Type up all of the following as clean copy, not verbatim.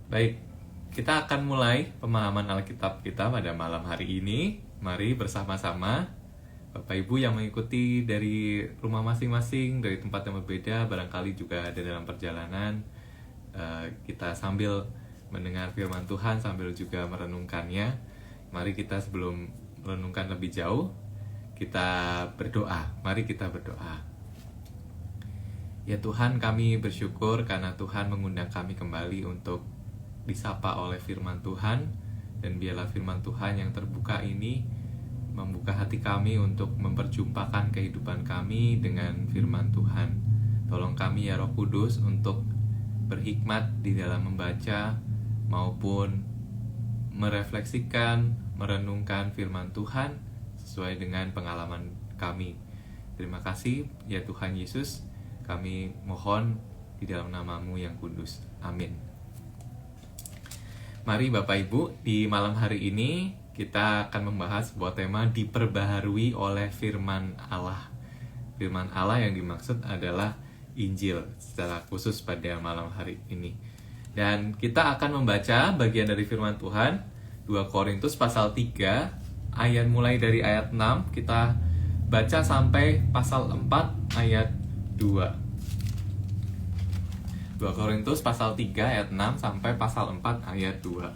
Baik, kita akan mulai pemahaman Alkitab kita pada malam hari ini. Mari bersama-sama, Bapak Ibu yang mengikuti dari rumah masing-masing, dari tempat yang berbeda, barangkali juga ada dalam perjalanan, kita sambil mendengar firman Tuhan, sambil juga merenungkannya. Mari kita sebelum merenungkan lebih jauh, kita berdoa. Mari kita berdoa. Ya Tuhan, kami bersyukur karena Tuhan mengundang kami kembali untuk disapa oleh firman Tuhan, dan biarlah firman Tuhan yang terbuka ini membuka hati kami untuk memperjumpakan kehidupan kami dengan firman Tuhan. Tolong kami ya Roh Kudus untuk berhikmat di dalam membaca maupun merefleksikan, merenungkan firman Tuhan sesuai dengan pengalaman kami. Terima kasih ya Tuhan Yesus, kami mohon di dalam nama-Mu yang kudus. Amin. Mari Bapak Ibu, di malam hari ini kita akan membahas sebuah tema diperbaharui oleh firman Allah. Firman Allah yang dimaksud adalah Injil secara khusus pada malam hari ini. Dan kita akan membaca bagian dari firman Tuhan, 2 Korintus pasal 3, ayat mulai dari ayat 6, kita baca sampai pasal 4 ayat 2. 2 Korintus pasal 3 ayat 6 sampai pasal 4 ayat 2.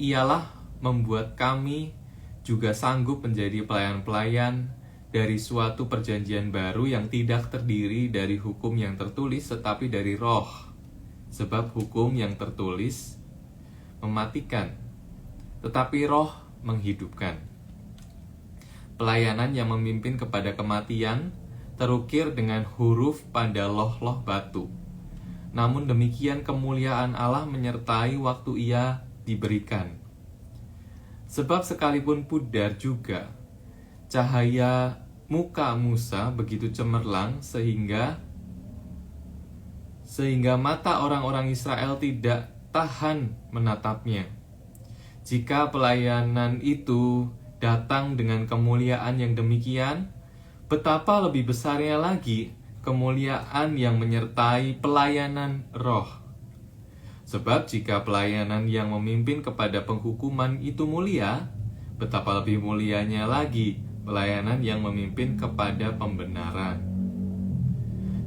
Ialah membuat kami juga sanggup menjadi pelayan-pelayan dari suatu perjanjian baru yang tidak terdiri dari hukum yang tertulis tetapi dari roh. Sebab hukum yang tertulis mematikan, tetapi roh menghidupkan. Pelayanan yang memimpin kepada kematian terukir dengan huruf pada loh-loh batu. Namun demikian kemuliaan Allah menyertai waktu ia diberikan. Sebab sekalipun pudar juga, cahaya muka Musa begitu cemerlang sehingga mata orang-orang Israel tidak tahan menatapnya. Jika pelayanan itu datang dengan kemuliaan yang demikian, betapa lebih besarnya lagi kemuliaan yang menyertai pelayanan roh. Sebab jika pelayanan yang memimpin kepada penghukuman itu mulia, betapa lebih mulianya lagi pelayanan yang memimpin kepada pembenaran.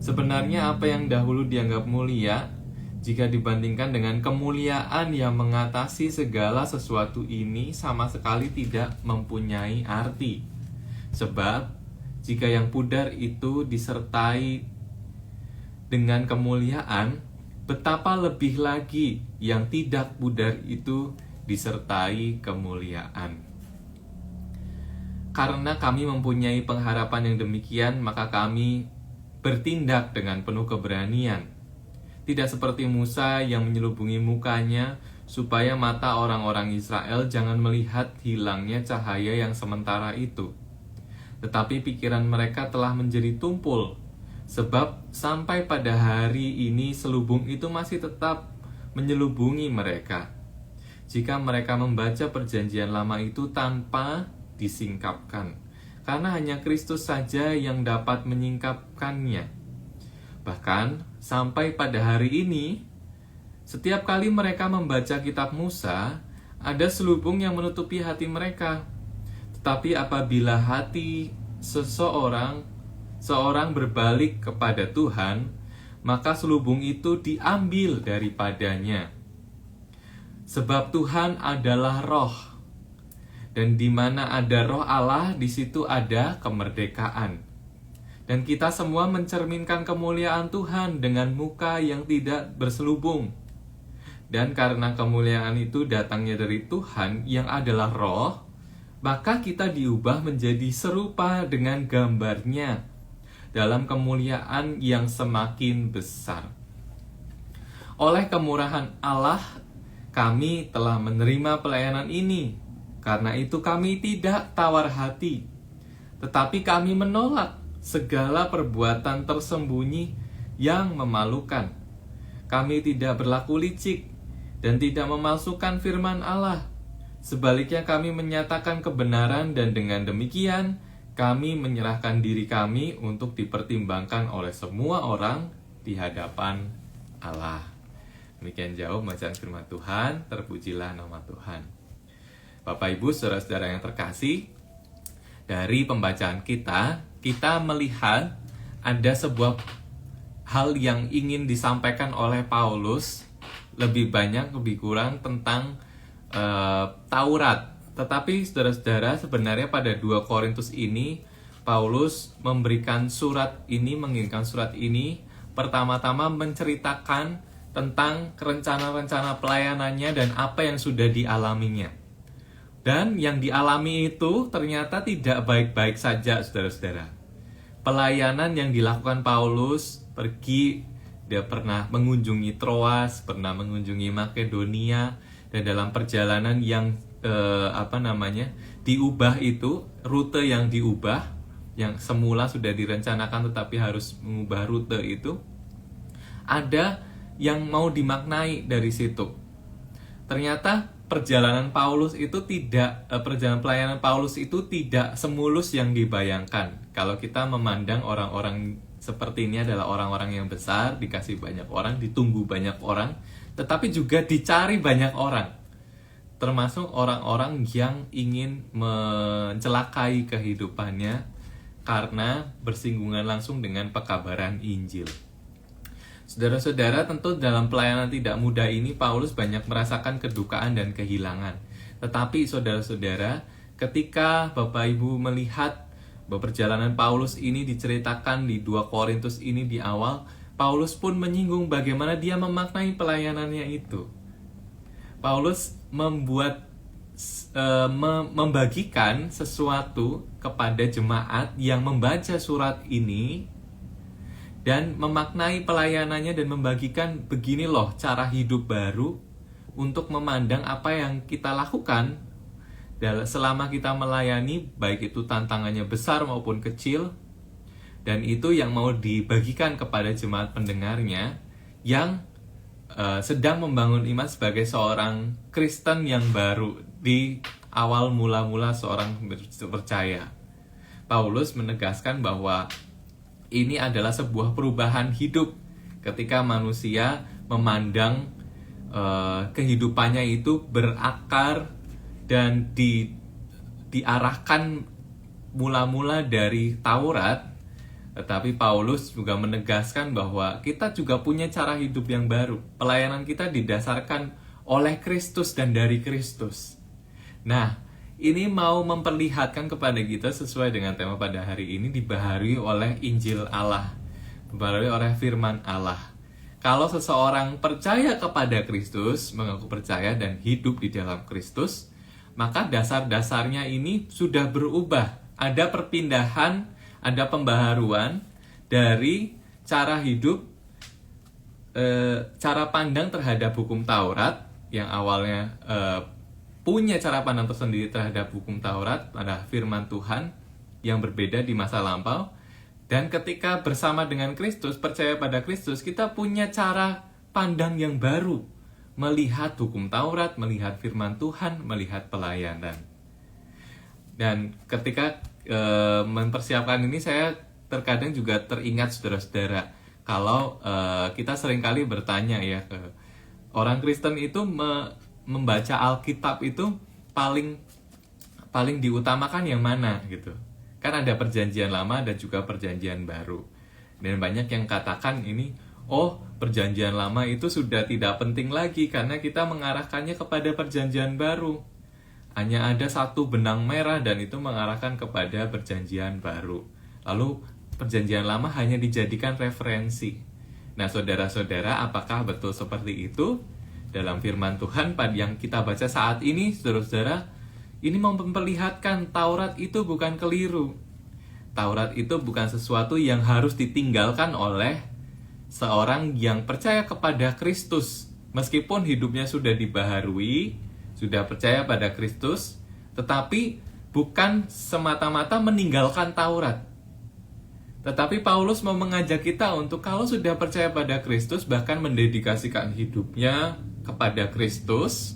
Sebenarnya apa yang dahulu dianggap mulia, jika dibandingkan dengan kemuliaan yang mengatasi segala sesuatu ini sama sekali tidak mempunyai arti. Sebab jika yang pudar itu disertai dengan kemuliaan, betapa lebih lagi yang tidak pudar itu disertai kemuliaan. Karena kami mempunyai pengharapan yang demikian, maka kami bertindak dengan penuh keberanian. Tidak seperti Musa yang menyelubungi mukanya, supaya mata orang-orang Israel jangan melihat hilangnya cahaya yang sementara itu. Tetapi pikiran mereka telah menjadi tumpul, sebab sampai pada hari ini selubung itu masih tetap menyelubungi mereka. Jika mereka membaca perjanjian lama itu tanpa disingkapkan, karena hanya Kristus saja yang dapat menyingkapkannya. Bahkan sampai pada hari ini, setiap kali mereka membaca kitab Musa, ada selubung yang menutupi hati mereka. Tetapi apabila hati seorang berbalik kepada Tuhan, maka selubung itu diambil daripadanya. Sebab Tuhan adalah roh, dan di mana ada roh Allah, di situ ada kemerdekaan. Dan kita semua mencerminkan kemuliaan Tuhan dengan muka yang tidak berselubung. Dan karena kemuliaan itu datangnya dari Tuhan yang adalah roh, maka kita diubah menjadi serupa dengan gambarnya dalam kemuliaan yang semakin besar. Oleh kemurahan Allah, kami telah menerima pelayanan ini. Karena itu kami tidak tawar hati, tetapi kami menolak segala perbuatan tersembunyi yang memalukan. Kami tidak berlaku licik dan tidak memalsukan firman Allah. Sebaliknya kami menyatakan kebenaran, dan dengan demikian kami menyerahkan diri kami untuk dipertimbangkan oleh semua orang di hadapan Allah. Demikian jauh bacaan firman Tuhan, terpujilah nama Tuhan. Bapak Ibu, saudara-saudara yang terkasih, dari pembacaan kita melihat ada sebuah hal yang ingin disampaikan oleh Paulus, lebih banyak, lebih kurang tentang Taurat. Tetapi saudara-saudara, sebenarnya pada 2 Korintus ini, Paulus mengirimkan surat ini, pertama-tama menceritakan tentang rencana-rencana pelayanannya dan apa yang sudah dialaminya. Dan yang dialami itu ternyata tidak baik-baik saja, saudara-saudara. Pelayanan yang dilakukan Paulus, dia pernah mengunjungi Troas, pernah mengunjungi Makedonia, dan dalam perjalanan yang diubah itu, rute yang diubah, yang semula sudah direncanakan tetapi harus mengubah rute itu, ada yang mau dimaknai dari situ. Ternyata perjalanan pelayanan Paulus itu tidak semulus yang dibayangkan. Kalau kita memandang orang-orang seperti ini adalah orang-orang yang besar, dikasih banyak orang, ditunggu banyak orang, tetapi juga dicari banyak orang. Termasuk orang-orang yang ingin mencelakai kehidupannya karena bersinggungan langsung dengan pekabaran Injil. Saudara-saudara, tentu dalam pelayanan tidak mudah ini Paulus banyak merasakan kedukaan dan kehilangan. Tetapi saudara-saudara, ketika Bapak Ibu melihat bahwa perjalanan Paulus ini diceritakan di 2 Korintus ini di awal, Paulus pun menyinggung bagaimana dia memaknai pelayanannya itu. Paulus membagikan sesuatu kepada jemaat yang membaca surat ini dan memaknai pelayanannya dan membagikan begini loh cara hidup baru untuk memandang apa yang kita lakukan selama kita melayani, baik itu tantangannya besar maupun kecil, dan itu yang mau dibagikan kepada jemaat pendengarnya yang sedang membangun iman sebagai seorang Kristen yang baru di awal mula-mula seorang percaya. Paulus menegaskan bahwa ini adalah sebuah perubahan hidup ketika manusia memandang kehidupannya itu berakar dan diarahkan mula-mula dari Taurat. Tetapi Paulus juga menegaskan bahwa kita juga punya cara hidup yang baru. Pelayanan kita didasarkan oleh Kristus dan dari Kristus. Nah, ini mau memperlihatkan kepada kita sesuai dengan tema pada hari ini, dibaharui oleh Injil Allah, dibaharui oleh firman Allah. Kalau seseorang percaya kepada Kristus, mengaku percaya dan hidup di dalam Kristus, maka dasar-dasarnya ini sudah berubah. Ada perpindahan, ada pembaharuan dari cara hidup, cara pandang terhadap hukum Taurat, yang awalnya punya cara pandang tersendiri terhadap hukum Taurat, ada firman Tuhan yang berbeda di masa lampau. Dan ketika bersama dengan Kristus, percaya pada Kristus, kita punya cara pandang yang baru, melihat hukum Taurat, melihat firman Tuhan, melihat pelayanan. Dan ketika mempersiapkan ini, saya terkadang juga teringat saudara-saudara, kalau kita seringkali bertanya ya, orang Kristen itu membaca Alkitab itu paling diutamakan yang mana gitu. Kan ada perjanjian lama dan juga perjanjian baru. Dan banyak yang katakan ini, perjanjian lama itu sudah tidak penting lagi karena kita mengarahkannya kepada perjanjian baru. Hanya ada satu benang merah dan itu mengarahkan kepada perjanjian baru. Lalu perjanjian lama hanya dijadikan referensi. Nah, saudara-saudara, apakah betul seperti itu? Dalam firman Tuhan yang kita baca saat ini, saudara-saudara, ini mau memperlihatkan Taurat itu bukan keliru. Taurat itu bukan sesuatu yang harus ditinggalkan oleh seorang yang percaya kepada Kristus. Meskipun hidupnya sudah dibaharui, sudah percaya pada Kristus, tetapi bukan semata-mata meninggalkan Taurat. Tetapi Paulus mau mengajak kita untuk kalau sudah percaya pada Kristus, bahkan mendedikasikan hidupnya kepada Kristus,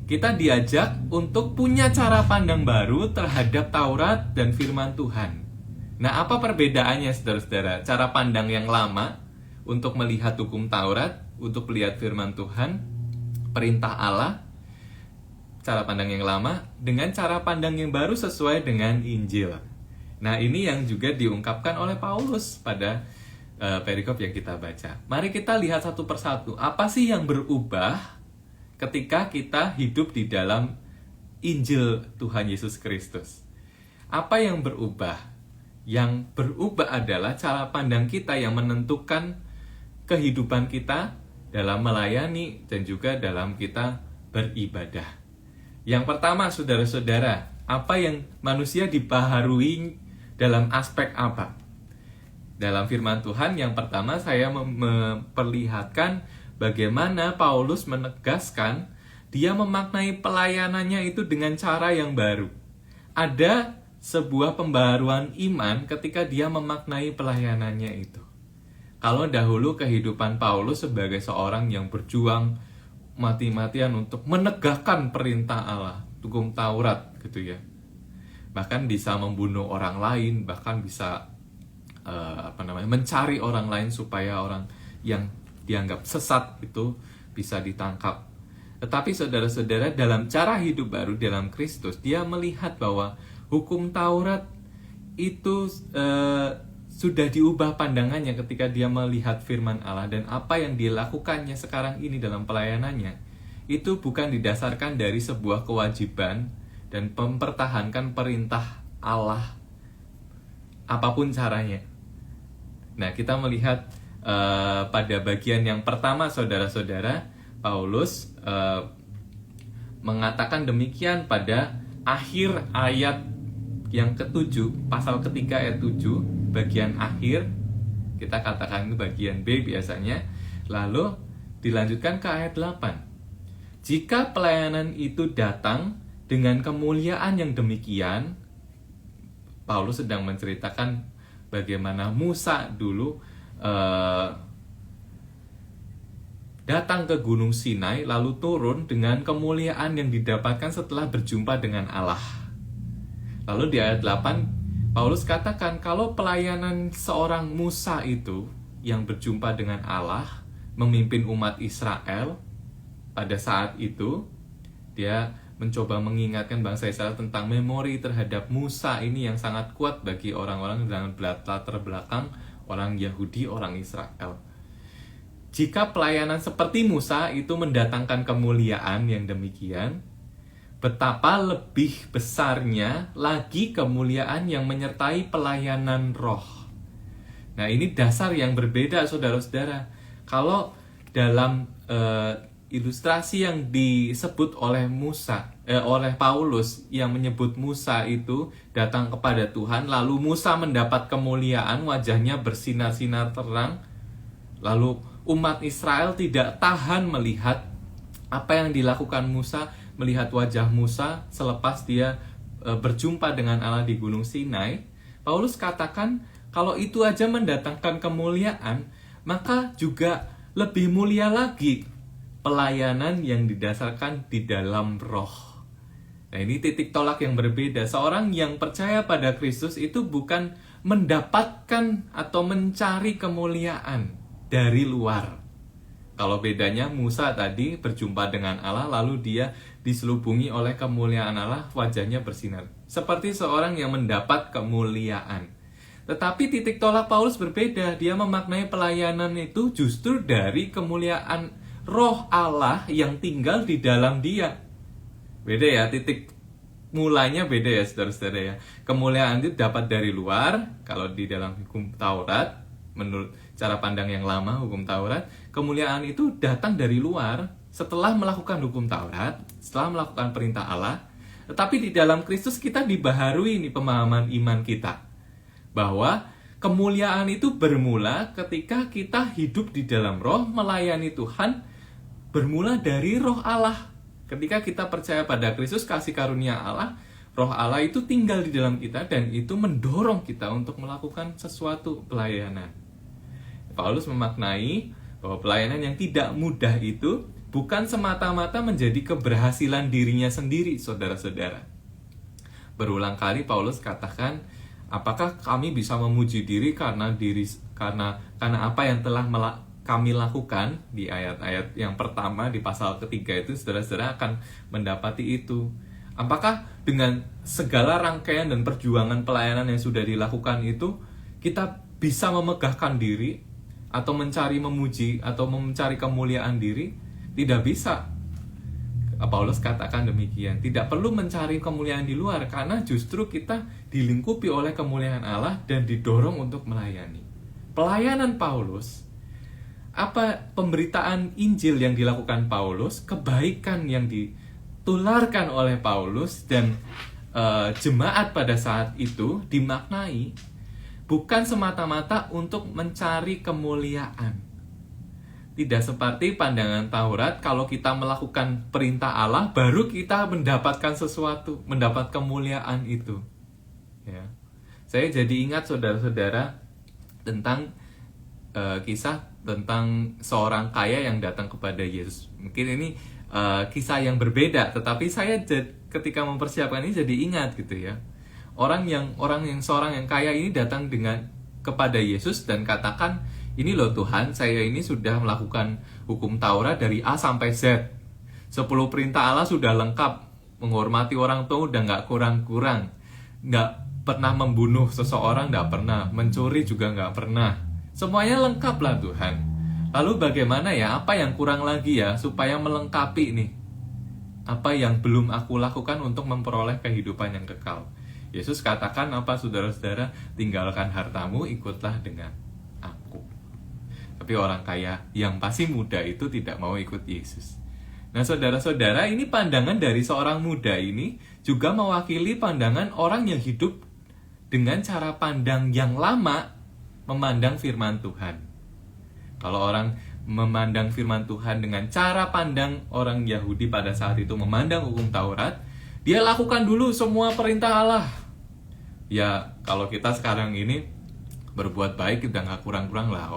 kita diajak untuk punya cara pandang baru terhadap Taurat dan firman Tuhan. Nah, apa perbedaannya saudara-saudara? Cara pandang yang lama untuk melihat hukum Taurat, untuk melihat firman Tuhan, perintah Allah, cara pandang yang lama, dengan cara pandang yang baru sesuai dengan Injil. Nah, ini yang juga diungkapkan oleh Paulus pada perikop yang kita baca. Mari kita lihat satu persatu. Apa sih yang berubah ketika kita hidup di dalam Injil Tuhan Yesus Kristus? Apa yang berubah? Yang berubah adalah cara pandang kita yang menentukan kehidupan kita dalam melayani dan juga dalam kita beribadah. Yang pertama, saudara-saudara, apa yang manusia dibaharui dalam aspek apa? Dalam firman Tuhan, yang pertama saya memperlihatkan bagaimana Paulus menegaskan dia memaknai pelayanannya itu dengan cara yang baru. Ada sebuah pembaharuan iman ketika dia memaknai pelayanannya itu. Kalau dahulu kehidupan Paulus sebagai seorang yang berjuang mati-matian untuk menegakkan perintah Allah, hukum Taurat gitu ya. Bahkan bisa membunuh orang lain, bahkan bisa mencari orang lain supaya orang yang dianggap sesat itu bisa ditangkap. Tetapi saudara-saudara, dalam cara hidup baru dalam Kristus, dia melihat bahwa hukum Taurat itu sudah diubah pandangannya ketika dia melihat firman Allah, dan apa yang dilakukannya sekarang ini dalam pelayanannya itu bukan didasarkan dari sebuah kewajiban dan mempertahankan perintah Allah apapun caranya. Nah, kita melihat pada bagian yang pertama, saudara-saudara, Paulus mengatakan demikian pada akhir ayat yang ke-7, pasal ketiga ayat 7, bagian akhir, kita katakan itu bagian B biasanya, lalu dilanjutkan ke ayat 8. Jika pelayanan itu datang dengan kemuliaan yang demikian, Paulus sedang menceritakan bagaimana Musa dulu datang ke Gunung Sinai, lalu turun dengan kemuliaan yang didapatkan setelah berjumpa dengan Allah. Lalu di ayat 8, Paulus katakan kalau pelayanan seorang Musa itu yang berjumpa dengan Allah, memimpin umat Israel, pada saat itu, dia mencoba mengingatkan bangsa Israel tentang memori terhadap Musa ini yang sangat kuat bagi orang-orang dengan latar belakang orang Yahudi, orang Israel. Jika pelayanan seperti Musa itu mendatangkan kemuliaan yang demikian, betapa lebih besarnya lagi kemuliaan yang menyertai pelayanan roh. Nah, ini dasar yang berbeda, saudara-saudara. Kalau dalam ilustrasi yang disebut oleh oleh Paulus, yang menyebut Musa itu datang kepada Tuhan, lalu Musa mendapat kemuliaan, wajahnya bersinar-sinar terang, lalu umat Israel tidak tahan melihat apa yang dilakukan Musa, melihat wajah Musa selepas dia berjumpa dengan Allah di Gunung Sinai. Paulus katakan kalau itu aja mendatangkan kemuliaan, maka juga lebih mulia lagi pelayanan yang didasarkan di dalam roh. Nah, ini titik tolak yang berbeda. Seorang yang percaya pada Kristus itu bukan mendapatkan atau mencari kemuliaan dari luar. Kalau bedanya Musa tadi berjumpa dengan Allah, lalu dia diselubungi oleh kemuliaan Allah, wajahnya bersinar. Seperti seorang yang mendapat kemuliaan. Tetapi titik tolak Paulus berbeda. Dia memaknai pelayanan itu justru dari kemuliaan roh Allah yang tinggal di dalam dia. Beda ya, titik mulanya beda ya, saudara-saudara ya. Kemuliaan itu dapat dari luar, kalau di dalam hukum Taurat, menurut cara pandang yang lama hukum Taurat, kemuliaan itu datang dari luar setelah melakukan hukum Taurat, setelah melakukan perintah Allah. Tetapi di dalam Kristus kita dibaharui nih pemahaman iman kita, bahwa kemuliaan itu bermula ketika kita hidup di dalam roh, melayani Tuhan, bermula dari roh Allah. Ketika kita percaya pada Kristus, kasih karunia Allah, roh Allah itu tinggal di dalam kita, dan itu mendorong kita untuk melakukan sesuatu pelayanan. Paulus memaknai bahwa pelayanan yang tidak mudah itu bukan semata-mata menjadi keberhasilan dirinya sendiri, saudara-saudara. Berulang kali Paulus katakan, Apakah kami bisa memuji diri karena apa yang telah kami lakukan? Di ayat-ayat yang pertama di pasal ketiga itu saudara-saudara akan mendapati itu. Apakah dengan segala rangkaian dan perjuangan pelayanan yang sudah dilakukan itu kita bisa memegahkan diri atau mencari memuji atau mencari kemuliaan diri? Tidak bisa. Paulus katakan demikian. Tidak perlu mencari kemuliaan di luar karena justru kita dilingkupi oleh kemuliaan Allah dan didorong untuk melayani. Pelayanan Paulus, apa pemberitaan Injil yang dilakukan Paulus, kebaikan yang ditularkan oleh Paulus dan jemaat pada saat itu dimaknai bukan semata-mata untuk mencari kemuliaan. Tidak seperti pandangan Taurat, kalau kita melakukan perintah Allah, baru kita mendapatkan sesuatu, mendapat kemuliaan itu. Ya. Saya jadi ingat saudara-saudara tentang kisah tentang seorang kaya yang datang kepada Yesus. Mungkin ini kisah yang berbeda, tetapi saya ketika mempersiapkan ini jadi ingat gitu ya. Seorang yang kaya ini datang kepada Yesus dan katakan, ini loh Tuhan, saya ini sudah melakukan hukum Taurat dari A sampai Z. 10 perintah Allah sudah lengkap. Menghormati orang tua udah gak kurang-kurang. Gak pernah membunuh seseorang, gak pernah. Mencuri juga gak pernah. Semuanya lengkap lah Tuhan. Lalu bagaimana ya? Apa yang kurang lagi ya? Supaya melengkapi nih. Apa yang belum aku lakukan untuk memperoleh kehidupan yang kekal. Yesus katakan apa saudara-saudara? Tinggalkan hartamu, ikutlah dengan aku. Tapi orang kaya yang masih muda itu tidak mau ikut Yesus. Nah saudara-saudara, ini pandangan dari seorang muda ini juga mewakili pandangan orang yang hidup dengan cara pandang yang lama memandang firman Tuhan. Kalau orang memandang firman Tuhan dengan cara pandang orang Yahudi pada saat itu memandang hukum Taurat, dia lakukan dulu semua perintah Allah. Ya kalau kita sekarang ini berbuat baik udah gak kurang-kurang lah.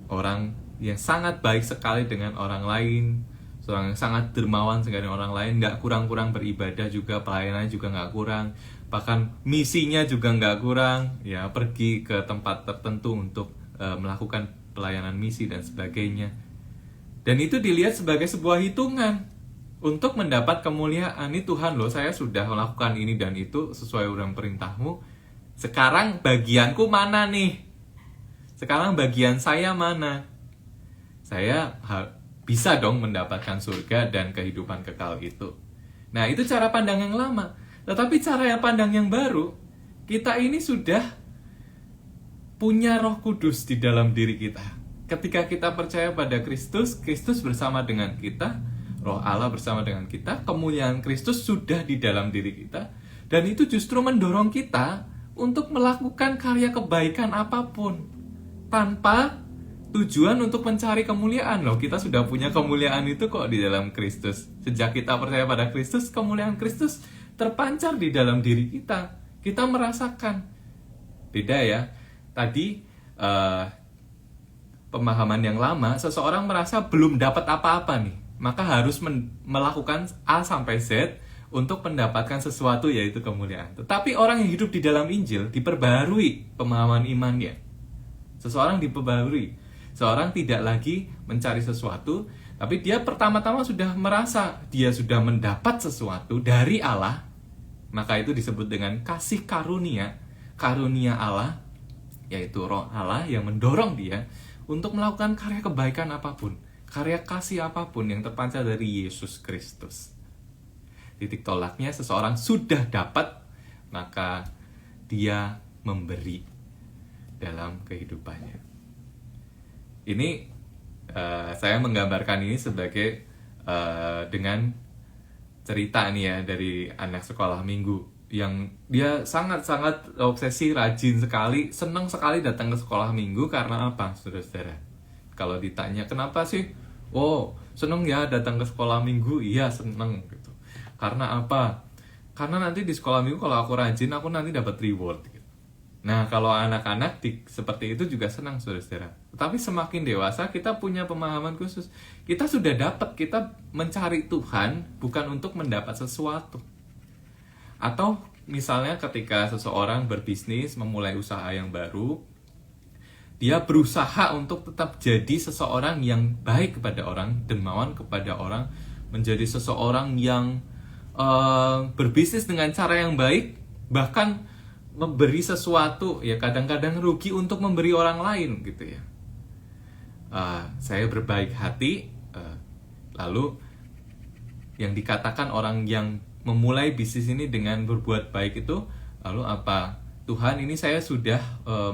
Orang yang sangat baik sekali dengan orang lain, seorang yang sangat dermawan dengan orang lain, gak kurang-kurang beribadah juga, pelayanannya juga gak kurang, bahkan misinya juga gak kurang, ya pergi ke tempat tertentu untuk melakukan pelayanan misi dan sebagainya. Dan itu dilihat sebagai sebuah hitungan untuk mendapat kemuliaan. Ini Tuhan loh, saya sudah melakukan ini dan itu sesuai dengan perintahmu. Sekarang bagianku mana nih? Sekarang bagian saya mana? Saya bisa dong mendapatkan surga dan kehidupan kekal itu. Nah, itu cara pandang yang lama. Tetapi cara yang pandang yang baru, kita ini sudah punya Roh Kudus di dalam diri kita. Ketika kita percaya pada Kristus, Kristus bersama dengan kita, Roh Allah bersama dengan kita, kemuliaan Kristus sudah di dalam diri kita, dan itu justru mendorong kita untuk melakukan karya kebaikan apapun tanpa tujuan untuk mencari kemuliaan. Loh, kita sudah punya kemuliaan itu kok di dalam Kristus. Sejak kita percaya pada Kristus, kemuliaan Kristus terpancar di dalam diri kita. Kita merasakan. Beda ya. Tadi pemahaman yang lama, seseorang merasa belum dapat apa-apa nih, maka harus melakukan A sampai Z untuk mendapatkan sesuatu, yaitu kemuliaan. Tetapi orang yang hidup di dalam Injil diperbarui pemahaman imannya. Seseorang diperbarui. Seorang tidak lagi mencari sesuatu, tapi dia pertama-tama sudah merasa dia sudah mendapat sesuatu dari Allah. Maka itu disebut dengan kasih karunia. Karunia Allah, yaitu Roh Allah yang mendorong dia untuk melakukan karya kebaikan apapun, karya kasih apapun yang terpancar dari Yesus Kristus. Titik tolaknya, seseorang sudah dapat, maka dia memberi dalam kehidupannya. Ini saya menggambarkan ini sebagai dengan cerita nih ya dari anak sekolah minggu yang dia sangat-sangat obsesi, rajin sekali, senang sekali datang ke sekolah minggu. Karena apa, saudara-saudara? Kalau ditanya kenapa sih? Oh, senang ya datang ke sekolah minggu. Iya, senang gitu. Karena apa? Karena nanti di sekolah minggu kalau aku rajin, aku nanti dapat reward gitu. Nah, kalau anak-anak seperti itu juga senang, saudara-saudara. Tetapi semakin dewasa, kita punya pemahaman khusus. Kita sudah dapat, kita mencari Tuhan bukan untuk mendapat sesuatu. Atau misalnya ketika seseorang berbisnis, memulai usaha yang baru, dia berusaha untuk tetap jadi seseorang yang baik kepada orang, dermawan kepada orang, menjadi seseorang yang berbisnis dengan cara yang baik, bahkan memberi sesuatu, ya kadang-kadang rugi untuk memberi orang lain gitu ya. Saya berbaik hati, lalu yang dikatakan orang yang memulai bisnis ini dengan berbuat baik itu, lalu apa? Tuhan, ini saya sudah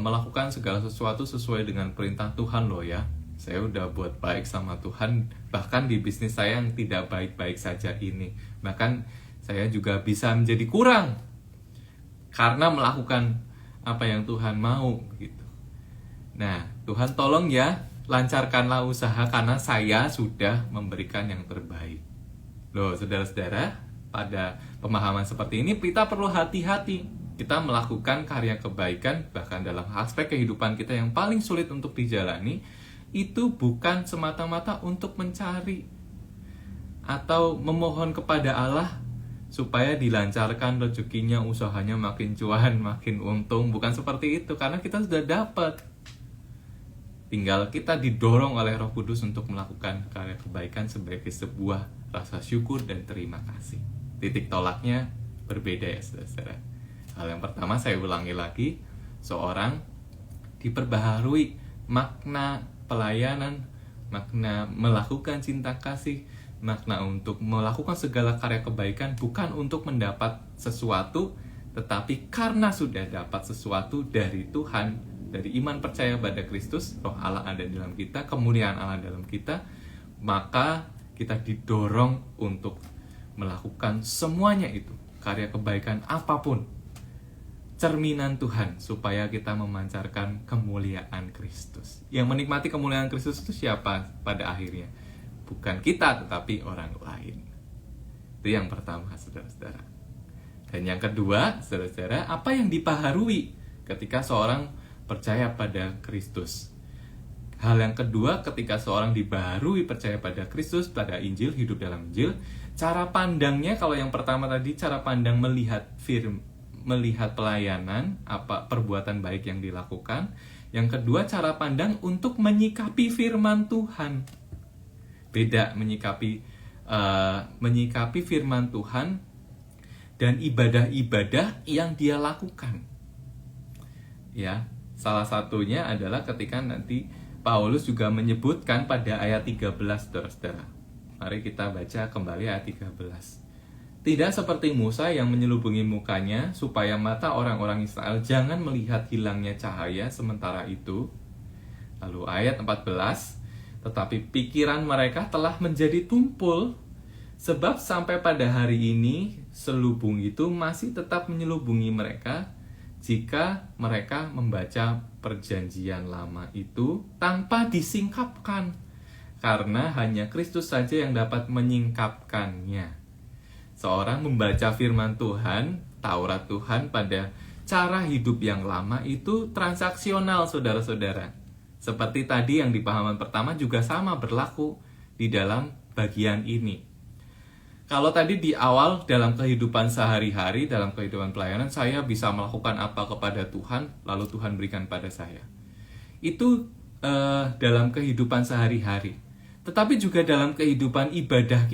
melakukan segala sesuatu sesuai dengan perintah Tuhan loh ya. Saya udah buat baik sama Tuhan, bahkan di bisnis saya yang tidak baik-baik saja ini. Bahkan saya juga bisa menjadi kurang karena melakukan apa yang Tuhan mau gitu. Nah, Tuhan tolong ya, lancarkanlah usaha karena saya sudah memberikan yang terbaik. Loh, saudara-saudara, pada pemahaman seperti ini kita perlu hati-hati. Kita melakukan karya kebaikan, bahkan dalam aspek kehidupan kita yang paling sulit untuk dijalani, itu bukan semata-mata untuk mencari atau memohon kepada Allah supaya dilancarkan rezekinya, usahanya makin cuan, makin untung. Bukan seperti itu, karena kita sudah dapat. Tinggal kita didorong oleh Roh Kudus untuk melakukan karya kebaikan sebagai sebuah rasa syukur dan terima kasih. Titik tolaknya berbeda ya saudara-saudara. Hal yang pertama, saya ulangi lagi, seorang diperbaharui makna pelayanan, makna melakukan cinta kasih, makna untuk melakukan segala karya kebaikan bukan untuk mendapat sesuatu, tetapi karena sudah dapat sesuatu dari Tuhan, dari iman percaya pada Kristus, Roh Allah ada dalam kita, kemuliaan Allah dalam kita, maka kita didorong untuk melakukan semuanya itu, karya kebaikan apapun, cerminan Tuhan, supaya kita memancarkan kemuliaan Kristus. Yang menikmati kemuliaan Kristus itu siapa pada akhirnya? Bukan kita, tetapi orang lain. Itu yang pertama, saudara-saudara. Dan yang kedua, saudara-saudara, apa yang dipaharui ketika seorang percaya pada Kristus? Hal yang kedua, ketika seorang dibaharui percaya pada Kristus, pada Injil, hidup dalam Injil, cara pandangnya, kalau yang pertama tadi, cara pandang melihat pelayanan, apa perbuatan baik yang dilakukan. Yang kedua, cara pandang untuk menyikapi firman Tuhan. Beda menyikapi firman Tuhan dan ibadah-ibadah yang dia lakukan. Ya, salah satunya adalah ketika nanti Paulus juga menyebutkan pada ayat 13, saudara-saudara. Mari kita baca kembali ayat 13. Tidak seperti Musa yang menyelubungi mukanya supaya mata orang-orang Israel jangan melihat hilangnya cahaya sementara itu. Lalu ayat 14, tetapi pikiran mereka telah menjadi tumpul, sebab sampai pada hari ini selubung itu masih tetap menyelubungi mereka jika mereka membaca perjanjian lama itu tanpa disingkapkan, karena hanya Kristus saja yang dapat menyingkapkannya. Seorang membaca firman Tuhan, Taurat Tuhan pada cara hidup yang lama itu transaksional, saudara-saudara. Seperti tadi yang di pahaman pertama juga sama berlaku di dalam bagian ini. Kalau tadi di awal dalam kehidupan sehari-hari, dalam kehidupan pelayanan, saya bisa melakukan apa kepada Tuhan, lalu Tuhan berikan pada saya. Itu dalam kehidupan sehari-hari. Tetapi juga dalam kehidupan ibadah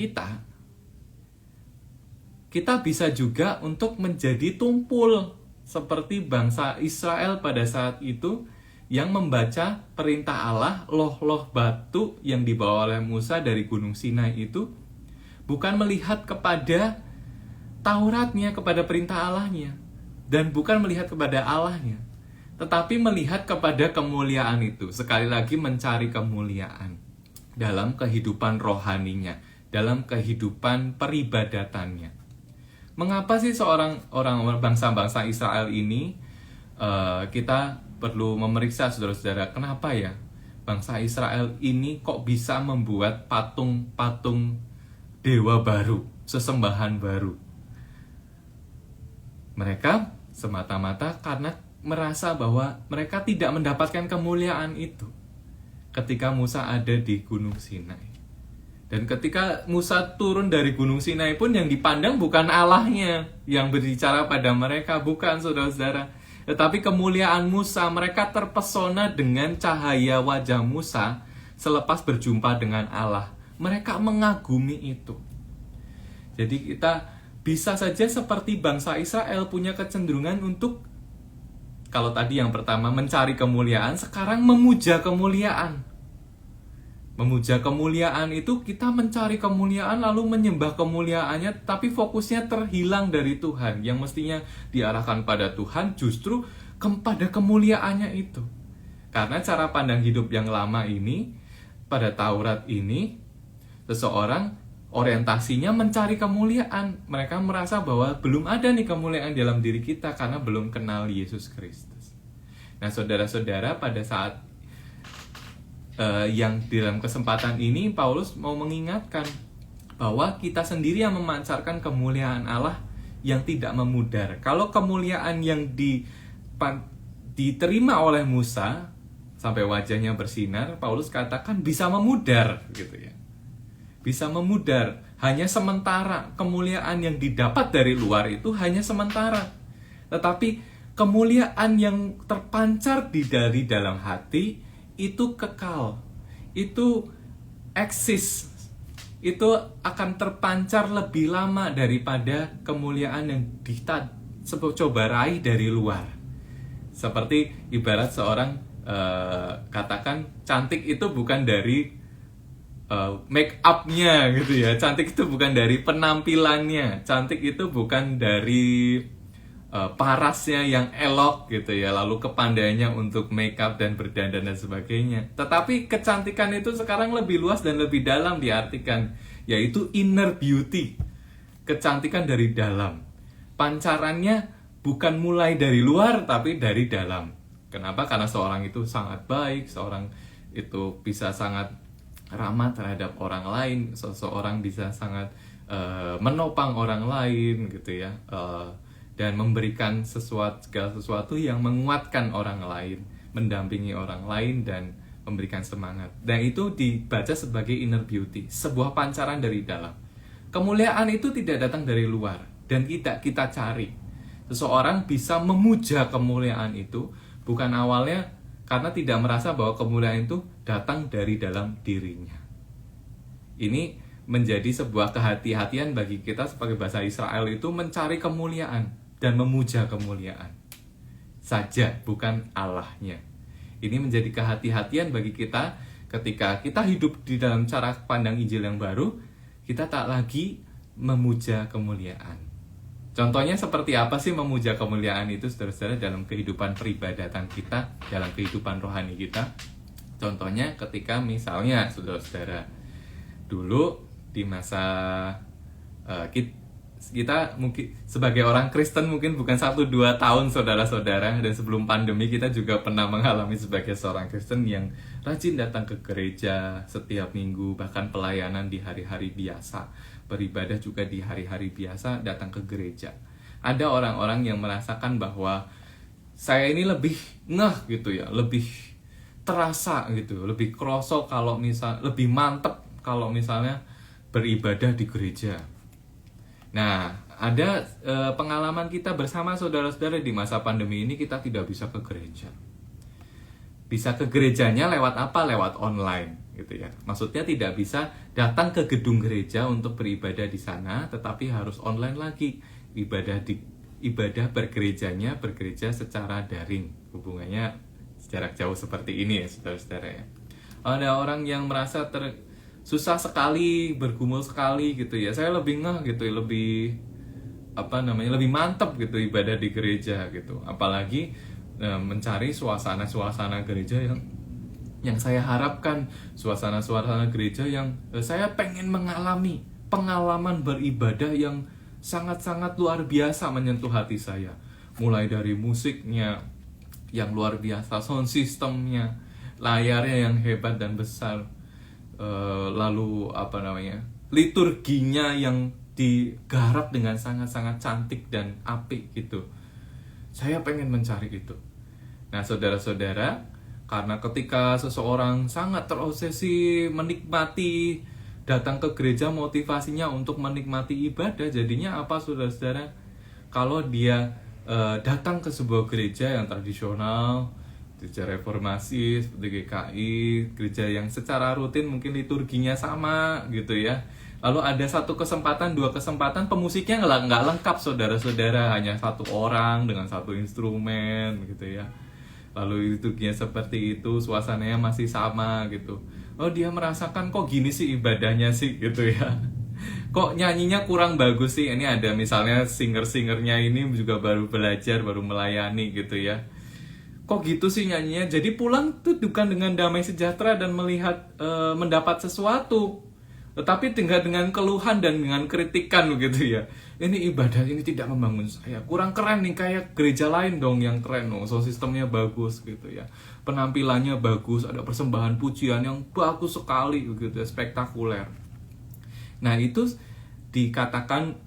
kita bisa juga untuk menjadi tumpul seperti bangsa Israel pada saat itu yang membaca perintah Allah, loh-loh batu yang dibawa oleh Musa dari Gunung Sinai itu bukan melihat kepada Tauratnya, kepada perintah Allahnya, dan bukan melihat kepada Allahnya, tetapi melihat kepada kemuliaan itu. Sekali lagi mencari kemuliaan dalam kehidupan rohaninya, dalam kehidupan peribadatannya. Mengapa sih orang bangsa-bangsa Israel ini, kita perlu memeriksa, saudara-saudara, kenapa ya bangsa Israel ini kok bisa membuat patung-patung dewa baru, sesembahan baru? Mereka semata-mata karena merasa bahwa mereka tidak mendapatkan kemuliaan itu ketika Musa ada di Gunung Sinai. Dan ketika Musa turun dari Gunung Sinai pun yang dipandang bukan Allahnya yang berbicara pada mereka, bukan saudara-saudara. Tetapi kemuliaan Musa, mereka terpesona dengan cahaya wajah Musa selepas berjumpa dengan Allah. Mereka mengagumi itu. Jadi kita bisa saja seperti bangsa Israel punya kecenderungan untuk, kalau tadi yang pertama mencari kemuliaan, sekarang memuja kemuliaan. Memuja kemuliaan itu kita mencari kemuliaan lalu menyembah kemuliaannya, tapi fokusnya terhilang dari Tuhan. Yang mestinya diarahkan pada Tuhan justru kepada kemuliaannya itu. Karena cara pandang hidup yang lama ini, pada Taurat ini, seseorang orientasinya mencari kemuliaan. Mereka merasa bahwa belum ada nih kemuliaan dalam diri kita karena belum kenal Yesus Kristus. Nah saudara-saudara, pada saat yang dalam kesempatan ini Paulus mau mengingatkan bahwa kita sendiri yang memancarkan kemuliaan Allah yang tidak memudar. Kalau kemuliaan yang diterima oleh Musa sampai wajahnya bersinar, Paulus katakan bisa memudar gitu ya. Bisa memudar, hanya sementara. Kemuliaan yang didapat dari luar itu hanya sementara. Tetapi kemuliaan yang terpancar dari dalam hati itu kekal, itu eksis, itu akan terpancar lebih lama daripada kemuliaan yang coba raih dari luar. Seperti ibarat seorang katakan cantik itu bukan dari make up-nya gitu ya, cantik itu bukan dari penampilannya, cantik itu bukan dari parasnya yang elok gitu ya, lalu kepandaiannya untuk make up dan berdandan dan sebagainya. Tetapi kecantikan itu sekarang lebih luas dan lebih dalam diartikan, yaitu inner beauty, kecantikan dari dalam. Pancarannya bukan mulai dari luar tapi dari dalam. Kenapa? Karena seorang itu sangat baik, seorang itu bisa sangat ramah terhadap orang lain, seseorang bisa sangat menopang orang lain gitu ya, dan memberikan segala sesuatu yang menguatkan orang lain, mendampingi orang lain dan memberikan semangat. Dan itu dibaca sebagai inner beauty, sebuah pancaran dari dalam. Kemuliaan itu tidak datang dari luar dan tidak kita cari. Seseorang bisa memuja kemuliaan itu bukan awalnya karena tidak merasa bahwa kemuliaan itu datang dari dalam dirinya. Ini menjadi sebuah kehati-hatian bagi kita sebagai bangsa Israel itu mencari kemuliaan dan memuja kemuliaan saja, bukan Allahnya. Ini menjadi kehati-hatian bagi kita ketika kita hidup di dalam cara pandang Injil yang baru, kita tak lagi memuja kemuliaan. Contohnya seperti apa sih memuja kemuliaan itu, saudara-saudara, dalam kehidupan peribadatan kita, dalam kehidupan rohani kita? Contohnya ketika misalnya, saudara-saudara, dulu di masa kita mungkin sebagai orang Kristen mungkin bukan 1-2 tahun saudara-saudara, dan sebelum pandemi kita juga pernah mengalami sebagai seorang Kristen yang rajin datang ke gereja setiap minggu, bahkan pelayanan di hari-hari biasa, beribadah juga di hari-hari biasa, datang ke gereja. Ada orang-orang yang merasakan bahwa saya ini lebih ngeh gitu ya, lebih terasa gitu, lebih kroso kalau lebih mantep kalau misalnya beribadah di gereja. Nah, ada pengalaman kita bersama saudara-saudara di masa pandemi ini, kita tidak bisa ke gereja. Bisa ke gerejanya lewat apa? Lewat online gitu ya. Maksudnya tidak bisa datang ke gedung gereja untuk beribadah di sana, tetapi harus online lagi. Ibadah bergereja secara daring. Hubungannya jarak jauh seperti ini ya, saudara-saudara ya. Ada orang yang merasa susah sekali, bergumul sekali gitu ya. Saya lebih ngeh gitu, lebih lebih mantap gitu ibadah di gereja gitu. Apalagi mencari suasana-suasana gereja yang saya harapkan, suasana-suasana gereja yang saya pengen mengalami pengalaman beribadah yang sangat-sangat luar biasa menyentuh hati saya. Mulai dari musiknya yang luar biasa, sound systemnya, layarnya yang hebat dan besar, lalu liturginya yang digarap dengan sangat-sangat cantik dan apik gitu. Saya pengen mencari itu. Nah, saudara-saudara, karena ketika seseorang sangat terobsesi menikmati datang ke gereja motivasinya untuk menikmati ibadah, jadinya apa saudara-saudara? Kalau dia datang ke sebuah gereja yang tradisional, gereja reformasi seperti GKI, gereja yang secara rutin mungkin liturginya sama gitu ya. Lalu ada satu kesempatan, dua kesempatan, pemusiknya nggak lengkap saudara-saudara, hanya satu orang dengan satu instrumen gitu ya. Lalu liturginya seperti itu, suasananya masih sama gitu. Oh, dia merasakan kok gini sih ibadahnya sih gitu ya. Kok nyanyinya kurang bagus sih. Ini ada misalnya singer-singernya ini juga baru belajar, baru melayani gitu ya. Kok gitu sih nyanyinya. Jadi pulang tuh bukan dengan damai sejahtera dan melihat mendapat sesuatu, tetapi dengan keluhan dan dengan kritikan begitu ya. Ini ibadah ini tidak membangun saya. Kurang keren nih, kayak gereja lain dong yang keren dong. Sound sistemnya bagus gitu ya. Penampilannya bagus, ada persembahan pujian yang bagus sekali begitu ya, spektakuler. Nah, itu dikatakan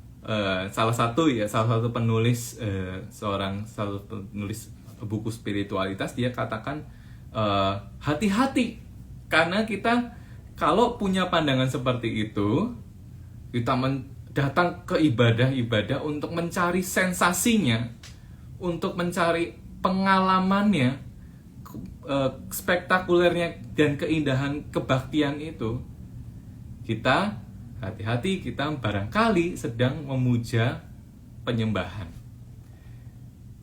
salah satu penulis penulis buku spiritualitas, dia katakan hati-hati, karena kita kalau punya pandangan seperti itu, kita datang ke ibadah untuk mencari sensasinya, untuk mencari pengalamannya, spektakulernya dan keindahan kebaktian itu, kita hati-hati, kita barangkali sedang memuja penyembahan.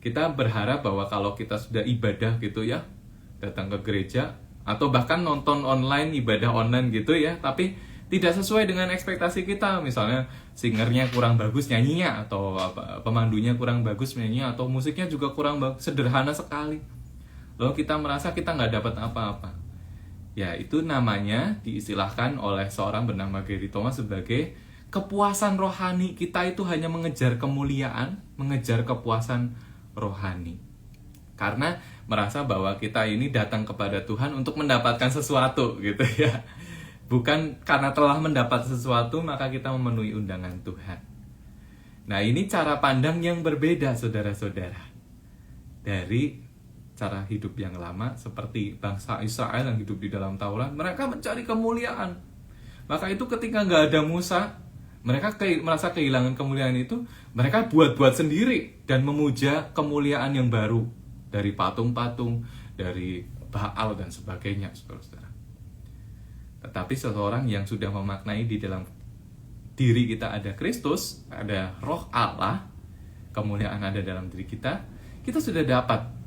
Kita berharap bahwa kalau kita sudah ibadah gitu ya, datang ke gereja, atau bahkan nonton online, ibadah online gitu ya, tapi tidak sesuai dengan ekspektasi kita. Misalnya singernya kurang bagus nyanyinya, atau pemandunya kurang bagus nyanyinya, atau musiknya juga kurang bagus, sederhana sekali. Lalu kita merasa kita nggak dapat apa-apa. Ya, itu namanya diistilahkan oleh seorang bernama Gary Thomas sebagai kepuasan rohani. Kita itu hanya mengejar kemuliaan, mengejar kepuasan rohani. Karena merasa bahwa kita ini datang kepada Tuhan untuk mendapatkan sesuatu gitu ya. Bukan karena telah mendapat sesuatu maka kita memenuhi undangan Tuhan. Nah, ini cara pandang yang berbeda saudara-saudara dari cara hidup yang lama, seperti bangsa Israel yang hidup di dalam Taurat. Mereka mencari kemuliaan. Maka itu ketika nggak ada Musa, mereka merasa kehilangan kemuliaan itu, mereka buat-buat sendiri dan memuja kemuliaan yang baru dari patung-patung, dari Baal dan sebagainya, saudara-saudara. Tetapi seseorang yang sudah memaknai di dalam diri kita ada Kristus, ada Roh Allah, kemuliaan ada dalam diri kita, kita sudah dapat.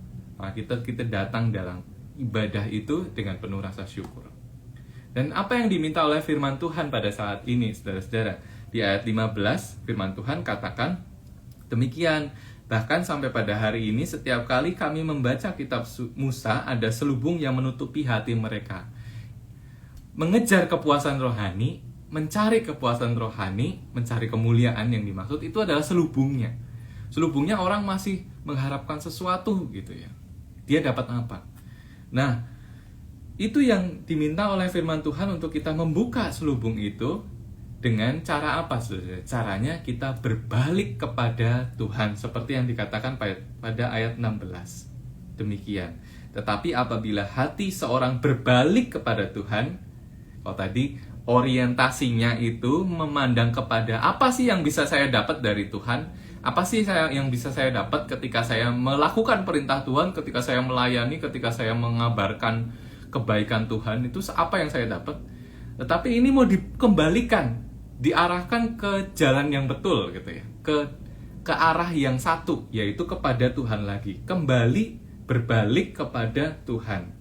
Nah, kita datang dalam ibadah itu dengan penuh rasa syukur. Dan apa yang diminta oleh firman Tuhan pada saat ini, saudara-saudara? Di ayat 15, firman Tuhan katakan demikian, bahkan sampai pada hari ini setiap kali kami membaca kitab Musa, ada selubung yang menutupi hati mereka. Mengejar kepuasan rohani, mencari kepuasan rohani, mencari kemuliaan yang dimaksud itu adalah selubungnya. Selubungnya orang masih mengharapkan sesuatu gitu ya. Dia dapat apa? Nah, itu yang diminta oleh firman Tuhan untuk kita membuka selubung itu dengan cara apa, saudara? Caranya kita berbalik kepada Tuhan seperti yang dikatakan pada ayat 16. Demikian. Tetapi apabila hati seorang berbalik kepada Tuhan, kalau tadi orientasinya itu memandang kepada apa sih yang bisa saya dapat dari Tuhan, apa sih yang bisa saya dapat ketika saya melakukan perintah Tuhan, ketika saya melayani, ketika saya mengabarkan kebaikan Tuhan, itu apa yang saya dapat. Tetapi ini mau dikembalikan, diarahkan ke jalan yang betul gitu ya, ke arah yang satu, yaitu kepada Tuhan lagi, kembali berbalik kepada Tuhan.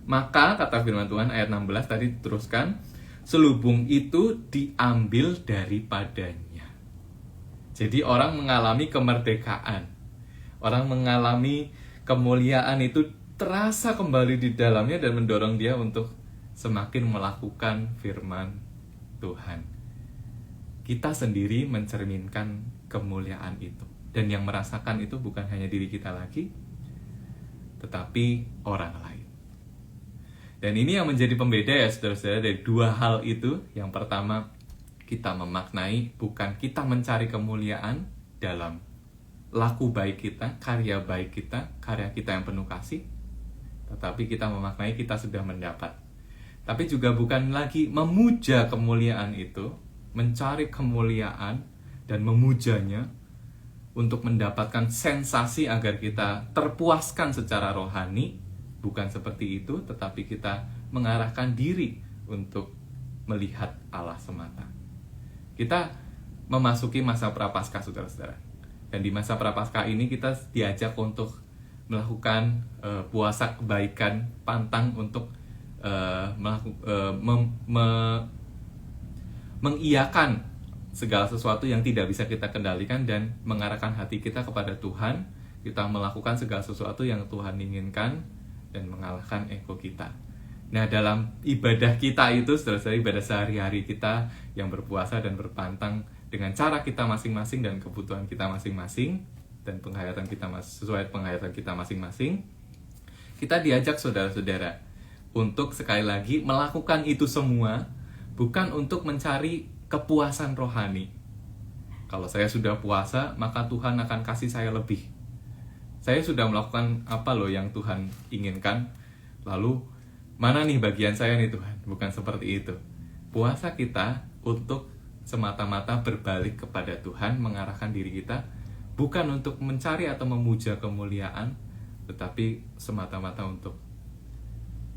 Maka kata firman Tuhan ayat 16 tadi diteruskan, selubung itu diambil daripadanya. Jadi orang mengalami kemerdekaan, orang mengalami kemuliaan itu terasa kembali di dalamnya dan mendorong dia untuk semakin melakukan firman Tuhan. Kita sendiri mencerminkan kemuliaan itu, dan yang merasakan itu bukan hanya diri kita lagi, tetapi orang lain. Dan ini yang menjadi pembeda ya saudara-saudara dari dua hal itu. Yang pertama, kita memaknai bukan kita mencari kemuliaan dalam laku baik kita, karya baik kita, karya kita yang penuh kasih, tetapi kita memaknai kita sudah mendapat. Tapi juga bukan lagi memuja kemuliaan itu, mencari kemuliaan dan memujanya untuk mendapatkan sensasi agar kita terpuaskan secara rohani. Bukan seperti itu, tetapi kita mengarahkan diri untuk melihat Allah semata. Kita memasuki masa prapaskah, saudara-saudara. Dan di masa prapaskah ini kita diajak untuk melakukan puasa kebaikan, pantang untuk mengiyakan segala sesuatu yang tidak bisa kita kendalikan dan mengarahkan hati kita kepada Tuhan. Kita melakukan segala sesuatu yang Tuhan inginkan dan mengalahkan ego kita. Nah, dalam ibadah kita itu, saudara-saudara, ibadah sehari-hari kita yang berpuasa dan berpantang dengan cara kita masing-masing dan kebutuhan kita masing-masing dan penghayatan kita sesuai penghayatan kita masing-masing, kita diajak, saudara-saudara, untuk sekali lagi melakukan itu semua bukan untuk mencari kepuasan rohani. Kalau saya sudah puasa, maka Tuhan akan kasih saya lebih. Saya sudah melakukan apa loh yang Tuhan inginkan, lalu mana nih bagian saya nih Tuhan? Bukan seperti itu. Puasa kita untuk semata-mata berbalik kepada Tuhan, mengarahkan diri kita bukan untuk mencari atau memuja kemuliaan, tetapi semata-mata untuk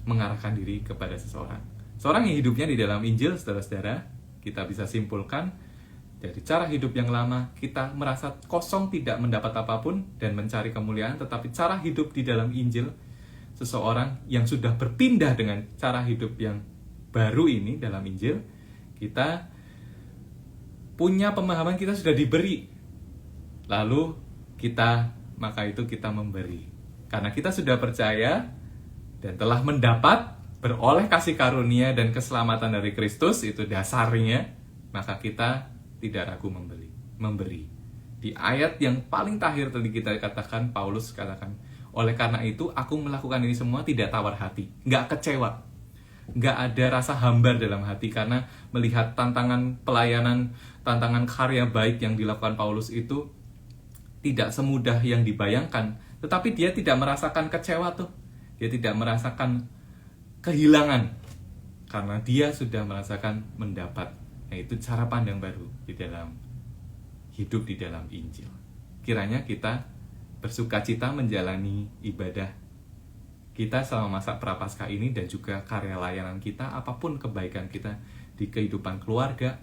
mengarahkan diri kepada seseorang. Seorang yang hidupnya di dalam Injil, saudara-saudara, kita bisa simpulkan dari cara hidup yang lama, kita merasa kosong, tidak mendapat apapun dan mencari kemuliaan. Tetapi cara hidup di dalam Injil, seseorang yang sudah berpindah dengan cara hidup yang baru ini dalam Injil, kita punya pemahaman, kita sudah diberi, lalu maka itu kita memberi. Karena kita sudah percaya dan telah mendapat, beroleh kasih karunia dan keselamatan dari Kristus, itu dasarnya, maka kita tidak ragu memberi. Di ayat yang paling terakhir tadi kita katakan, Paulus katakan, oleh karena itu aku melakukan ini semua tidak tawar hati, nggak kecewa, nggak ada rasa hambar dalam hati, karena melihat tantangan pelayanan, tantangan karya baik yang dilakukan Paulus itu tidak semudah yang dibayangkan. Tetapi dia tidak merasakan kecewa tuh, dia tidak merasakan kehilangan, karena dia sudah merasakan mendapat. Nah, itu cara pandang baru di dalam hidup di dalam Injil. Kiranya kita bersukacita menjalani ibadah kita selama masa prapaskah ini dan juga karya layanan kita, apapun kebaikan kita di kehidupan keluarga,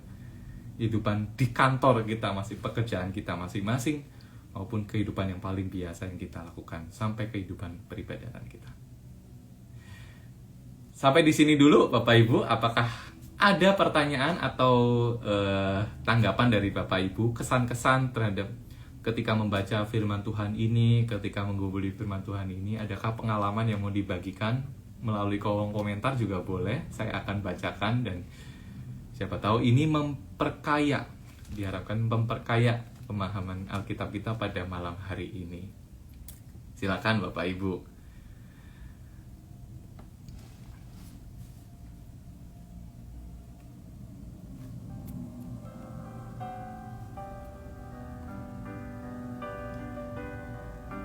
kehidupan di kantor kita, pekerjaan kita masing-masing, maupun kehidupan yang paling biasa yang kita lakukan sampai kehidupan peribadatan kita. Sampai di sini dulu Bapak Ibu. Apakah ada pertanyaan atau tanggapan dari Bapak Ibu, kesan-kesan terhadap ketika membaca firman Tuhan ini, ketika menggumuli firman Tuhan ini? Adakah pengalaman yang mau dibagikan? Melalui kolom komentar juga boleh, saya akan bacakan, dan siapa tahu ini diharapkan memperkaya pemahaman Alkitab kita pada malam hari ini. Silakan Bapak Ibu.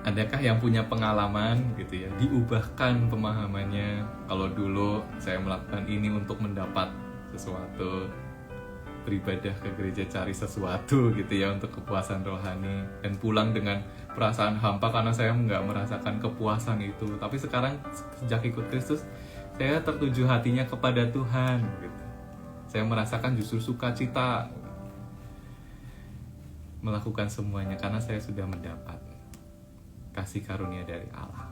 Adakah yang punya pengalaman gitu ya, diubahkan pemahamannya? Kalau dulu saya melakukan ini untuk mendapat sesuatu, beribadah ke gereja cari sesuatu gitu ya, untuk kepuasan rohani, dan pulang dengan perasaan hampa karena saya nggak merasakan kepuasan itu. Tapi sekarang sejak ikut Kristus, saya tertuju hatinya kepada Tuhan gitu. Saya merasakan justru sukacita melakukan semuanya karena saya sudah mendapat kasih karunia dari Allah.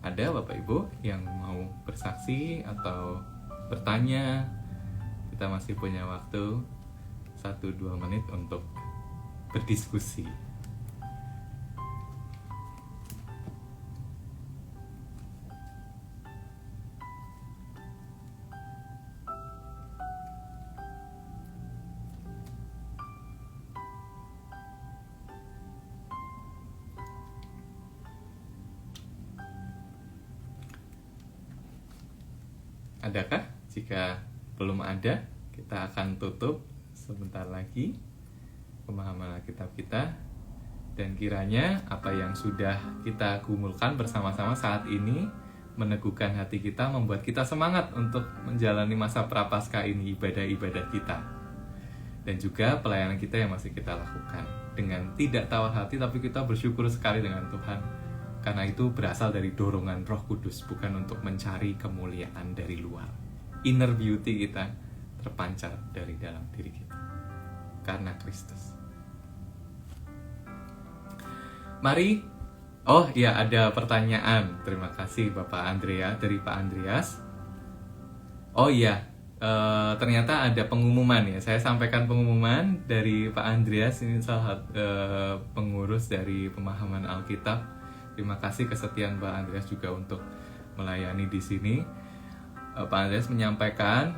Ada Bapak Ibu yang mau bersaksi atau bertanya? Kita masih punya waktu 1-2 menit untuk berdiskusi. Adakah? Jika belum ada, kita akan tutup sebentar lagi pemahaman Alkitab kita. Dan kiranya apa yang sudah kita gumulkan bersama-sama saat ini meneguhkan hati kita, membuat kita semangat untuk menjalani masa prapaskah ini, ibadah-ibadah kita. Dan juga pelayanan kita yang masih kita lakukan. Dengan tidak tawar hati, tapi kita bersyukur sekali dengan Tuhan. Karena itu berasal dari dorongan Roh Kudus, bukan untuk mencari kemuliaan dari luar. Inner beauty kita terpancar dari dalam diri kita. Karena Kristus. Mari, oh iya ada pertanyaan. Terima kasih Bapak Andrea, dari Pak Andreas. Oh iya, ternyata ada pengumuman ya. Saya sampaikan pengumuman dari Pak Andreas, ini salah satu pengurus dari pemahaman Alkitab. Terima kasih kesetiaan Pak Andreas juga untuk melayani di sini. Pak Andreas menyampaikan,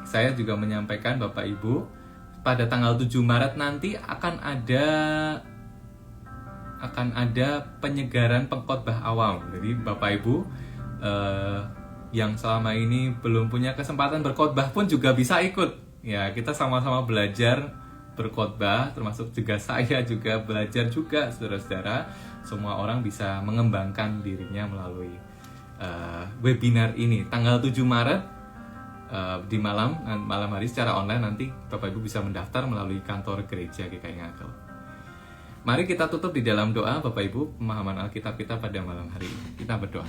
saya juga menyampaikan Bapak Ibu, pada tanggal 7 Maret nanti akan ada penyegaran pengkhotbah awam. Jadi Bapak Ibu yang selama ini belum punya kesempatan berkhotbah pun juga bisa ikut. Ya, kita sama-sama belajar berkhotbah, termasuk juga saya juga belajar juga, saudara-saudara. Semua orang bisa mengembangkan dirinya melalui webinar ini. Tanggal 7 Maret di malam hari secara online, nanti Bapak Ibu bisa mendaftar melalui kantor gereja GKI Ngagel. Mari kita tutup di dalam doa Bapak Ibu, pemahaman Alkitab kita pada malam hari ini. Kita berdoa.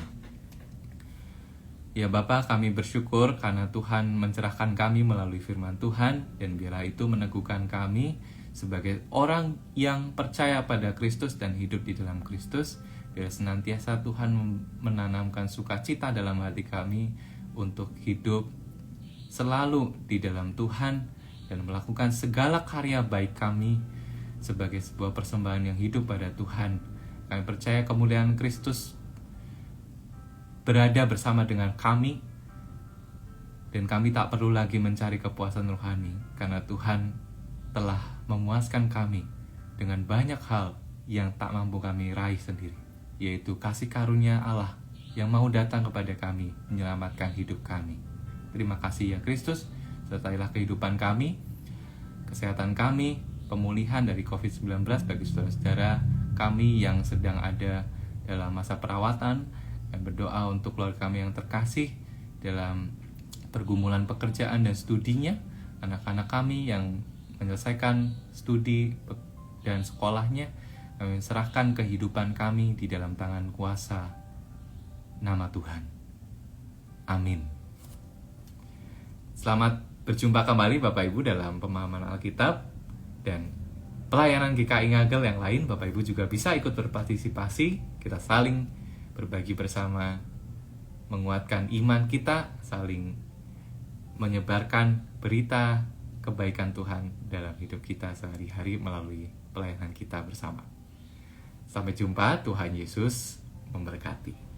Ya Bapa, kami bersyukur karena Tuhan mencerahkan kami melalui firman Tuhan, dan biarlah itu meneguhkan kami sebagai orang yang percaya pada Kristus dan hidup di dalam Kristus. Biar senantiasa Tuhan menanamkan sukacita dalam hati kami untuk hidup selalu di dalam Tuhan dan melakukan segala karya baik kami sebagai sebuah persembahan yang hidup pada Tuhan. Kami percaya kemuliaan Kristus berada bersama dengan kami, dan kami tak perlu lagi mencari kepuasan rohani karena Tuhan telah memuaskan kami dengan banyak hal yang tak mampu kami raih sendiri, yaitu kasih karunia Allah yang mau datang kepada kami, menyelamatkan hidup kami. Terima kasih ya Kristus, sertailah kehidupan kami, kesehatan kami, pemulihan dari COVID-19 bagi saudara-saudara kami yang sedang ada dalam masa perawatan, dan berdoa untuk keluarga kami yang terkasih dalam pergumulan pekerjaan dan studinya, anak-anak kami yang menyelesaikan studi dan sekolahnya. Kami serahkan kehidupan kami di dalam tangan kuasa nama Tuhan. Amin. Selamat berjumpa kembali Bapak Ibu dalam pemahaman Alkitab, dan pelayanan GKI Ngagel yang lain Bapak Ibu juga bisa ikut berpartisipasi. Kita saling berbagi bersama, menguatkan iman kita, saling menyebarkan berita kebaikan Tuhan dalam hidup kita sehari-hari melalui pelayanan kita bersama. Sampai jumpa, Tuhan Yesus memberkati.